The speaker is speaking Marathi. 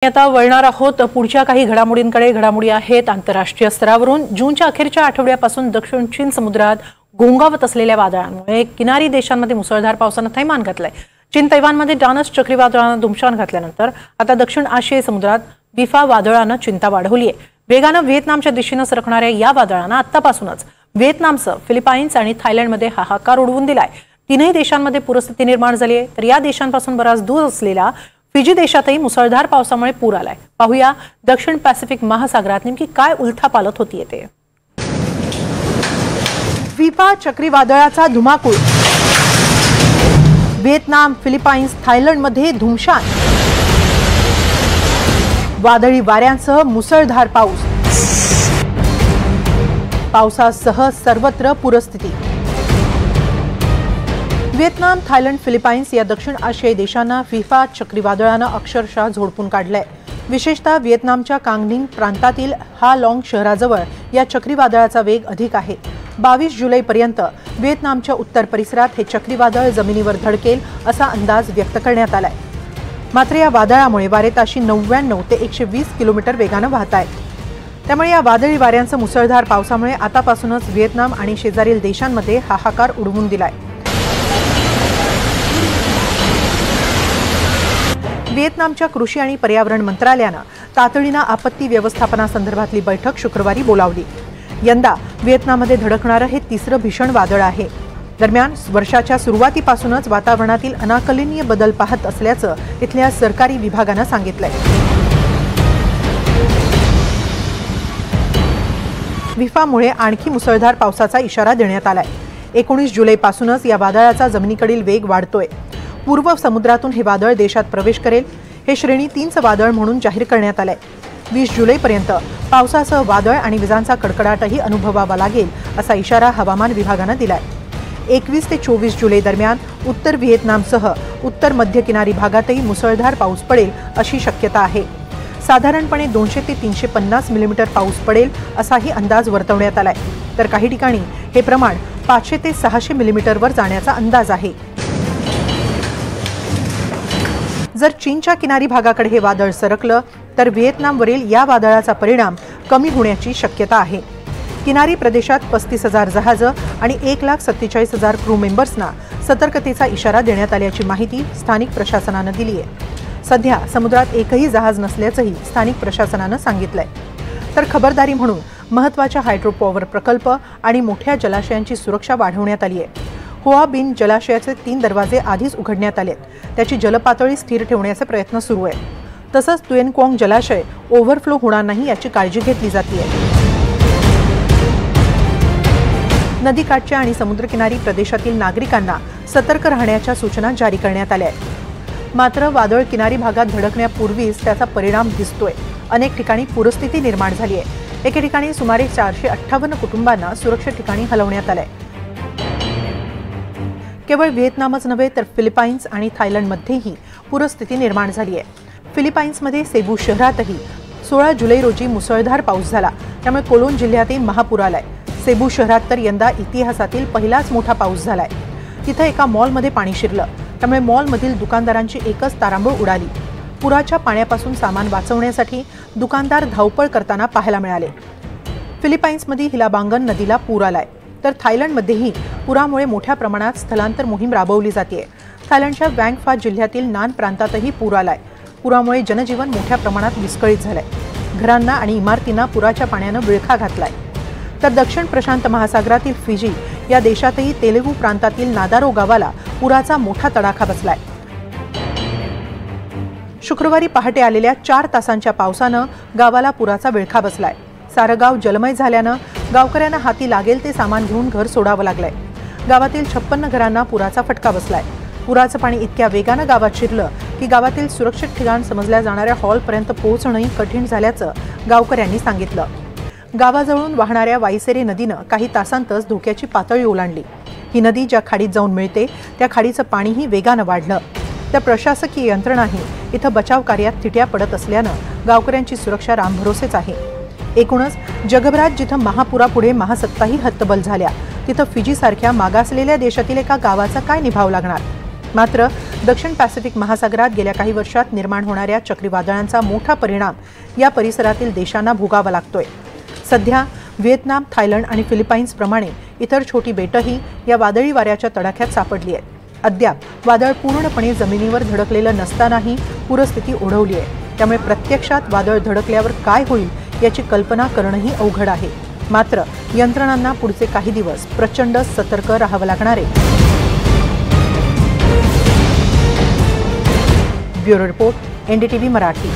आता वळणार आहोत पुढच्या काही घडामोडींकडे। घडामोडी आहेत आंतरराष्ट्रीय स्तरावरून। जूनच्या अखेरच्या आठवड्यापासून दक्षिण चीन समुद्रात घोंगावत असलेल्या वादळांमुळे किनारी देशांमध्ये मुसळधार पावसाने थैमान घातलंय। चीन तैवानमध्ये डानस चक्रीवादळानं धुमशान घातल्यानंतर आता दक्षिण आशियाई समुद्रात बिफा वादळानं चिंता वाढवली आहे। वेगानं व्हिएतनामच्या दिशेने सरकणाऱ्या या वादळानं आतापासूनच व्हिएतनामसह फिलिपाईन्स आणि थायलंडमध्ये हाहाकार उडवून दिलाय। तीनही देशांमध्ये पूरस्थिती निर्माण झाली आहे, तर या देशांपासून बराच दूर असलेला फिजी देशातही मुसळधार पावसामुळे पूर आलाय। पाहूया दक्षिण पॅसिफिक महासागरात नेमकी काय उलथापालथ होतीये ते। बिफा चक्रीवादळाचा धुमाकूळ, व्हिएतनाम, फिलिपाईन्स, थायलंडमध्ये धुमशान, वादळी वाऱ्यांसह मुसळधार पाऊस, पावसासह सर्वत्र पूरस्थिती। व्हिएतनाम, थायलंड, फिलिपाईन्स या दक्षिण आशियाई देशांना बिफा चक्रीवादळानं अक्षरशः झोडपून काढलंय। विशेषतः व्हिएतनामच्या कांगनिंग प्रांतातील हा लॉंग शहराजवळ या चक्रीवादळाचा वेग अधिक आहे। 22 जुलैपर्यंत व्हिएतनामच्या उत्तर परिसरात हे चक्रीवादळ जमिनीवर धडकेल असा अंदाज व्यक्त करण्यात आलाय। मात्र या वादळामुळे वारे ताशी 99 ते 120 किलोमीटर वेगानं वाहत आहेत। त्यामुळे या वादळी वाऱ्यांचं मुसळधार पावसामुळे आतापासूनच व्हिएतनाम आणि शेजारील देशांमध्ये हाहाकार उडवून दिलाय। व्हिएतनामच्या कृषी आणि पर्यावरण मंत्रालयानं तातडीनं आपत्ती व्यवस्थापनासंदर्भातली बैठक शुक्रवारी बोलावली। यंदा व्हिएतनाममध्ये धडकणारं हे तिसरं भीषण वादळ आहे। दरम्यान वर्षाच्या सुरुवातीपासूनच वातावरणातील अनाकलनीय बदल पाहत असल्याचं इथल्या सरकारी विभागानं सांगितलंय। बिफामुळे आणखी मुसळधार पावसाचा इशारा देण्यात आलाय। 19 जुलैपासूनच या वादळाचा जमिनीकडील वेग वाढतोय। पूर्व समुद्रातून हे वादळ देशात प्रवेश करेल। हे श्रेणी 3चं वादळ म्हणून जाहीर करण्यात आलंय। 20 जुलैपर्यंत पावसासह वादळ आणि विजांचा कडकडाटही अनुभवावा लागेल असा इशारा हवामान विभागानं दिलाय। 21 ते 24 जुलै दरम्यान उत्तर व्हिएतनामसह उत्तर मध्य किनारी भागातही मुसळधार पाऊस पडेल अशी शक्यता आहे। साधारणपणे 200 ते 350 मिलीमीटर पाऊस पडेल असाही अंदाज वर्तवण्यात आलाय, तर काही ठिकाणी हे प्रमाण 500 ते 600 मिलीमीटरवर जाण्याचा अंदाज आहे। जर चीनच्या किनारी भागाकडे हे वादळ सरकलं तर व्हिएतनामवरील या वादळाचा परिणाम कमी होण्याची शक्यता आहे। किनारी प्रदेशात 35,000 जहाजं आणि 1,47,000 क्रू मेंबर्सना सतर्कतेचा इशारा देण्यात आल्याची माहिती स्थानिक प्रशासनानं दिली आहे। सध्या समुद्रात एकही जहाज नसल्याचंही स्थानिक प्रशासनानं सांगितलंय। तर खबरदारी म्हणून महत्त्वाच्या हायड्रो पॉवर प्रकल्प आणि मोठ्या जलाशयांची सुरक्षा वाढवण्यात आली आहे। हुआ बिन जलाशयाचे 3 दरवाजे आधीच उघडण्यात आलेत। त्याची जलपातळी स्थिर ठेवण्याचे प्रयत्न सुरू आहेत। तसंच तुएन क्वांग जलाशय ओव्हरफ्लो होणार नाही याची काळजी घेतली जाते। नदीकाठच्या आणि समुद्रकिनारी प्रदेशातील नागरिकांना सतर्क राहण्याच्या सूचना जारी करण्यात आल्या आहेत। मात्र वादळ किनारी भागात धडकण्यापूर्वीच त्याचा परिणाम दिसतोय। अनेक ठिकाणी पूरस्थिती निर्माण झाली आहे। एके ठिकाणी सुमारे 458 कुटुंबांना सुरक्षित ठिकाणी हलवण्यात आलंय। केवळ व्हिएतनामच नव्हे तर फिलिपाईन्स आणि थायलंडमध्येही पूरस्थिती निर्माण झाली आहे। फिलिपाईन्समध्ये सेबू शहरातही 16 जुलै रोजी मुसळधार पाऊस झाला, त्यामुळे कोलोन जिल्ह्यातही महापूर आलाय। सेबू शहरात तर यंदा इतिहासातील पहिलाच मोठा पाऊस झालाय। तिथे एका मॉलमध्ये पाणी शिरलं, त्यामुळे मॉलमधील दुकानदारांची एकच तारांबळ उडाली। पुराच्या पाण्यापासून सामान वाचवण्यासाठी दुकानदार धावपळ करताना पाहायला मिळाले। फिलिपाईन्समध्ये हिलाबांगन नदीला पूर आलाय, तर थायलंडमध्येही पुरामुळे मोठ्या प्रमाणात स्थलांतर मोहीम राबवली जाते। थायलंडच्या वँग फा जिल्ह्यातील नान प्रांतातही पूर आलाय। पुरामुळे जनजीवन मोठ्या प्रमाणात विस्कळीत झालंय। घरांना आणि इमारतींना पुराच्या पाण्यानं विळखा घातलाय। तर दक्षिण प्रशांत महासागरातील फिजी या देशातही तेलुगू प्रांतातील नादारो गावाला पुराचा मोठा तडाखा बसलाय। शुक्रवारी पहाटे आलेल्या 4 तासांच्या पावसानं गावाला पुराचा विळखा बसलाय। सारं गाव जलमय झाल्यानं गावकऱ्यांना हाती लागेल ते सामान घेऊन घर सोडावं लागलंय। गावातील 56 घरांना पुराचा फटका बसलाय। पुराचं पाणी इतक्या वेगानं गावात शिरलं की गावातील सुरक्षित ठिकाण समजल्या जाणाऱ्या हॉलपर्यंत पोहोचणंही कठीण झाल्याचं गावकऱ्यांनी सांगितलं। गावाजवळून वाहणाऱ्या वाईसेरे नदीनं काही तासांतच धोक्याची पातळी ओलांडली। ही नदी ज्या खाडीत जाऊन मिळते त्या खाडीचं पाणीही वेगानं वाढलं। तर प्रशासकीय यंत्रणाही इथं बचाव कार्यात थिट्या पडत असल्यानं गावकऱ्यांची सुरक्षा रामभरोसेच आहे। एकूणच जगभरात जिथं महापुरापुढे महासत्ताही हतबल झाल्या, तिथं फिजीसारख्या मागासलेल्या देशातील एका गावाचा काय निभाव लागणार। मात्र दक्षिण पॅसिफिक महासागरात गेल्या काही वर्षात निर्माण होणाऱ्या चक्रीवादळांचा मोठा परिणाम या परिसरातील देशांना भोगावा लागतोय। सध्या व्हिएतनाम, थायलंड आणि फिलिपाईन्स प्रमाणे इतर छोटी बेटंही या वादळी वाऱ्याच्या तडाख्यात सापडली आहेत। अद्याप वादळ पूर्णपणे जमिनीवर धडकलेलं नसतानाही पूरस्थिती ओढवली आहे। त्यामुळे प्रत्यक्षात वादळ धडकल्यावर काय होईल याची कल्पना करणंही अवघड आहे। मात्र यंत्रणांना पुढचे काही दिवस प्रचंड सतर्क राहावं लागणार आहे। Bureau report, NDTV Marathi.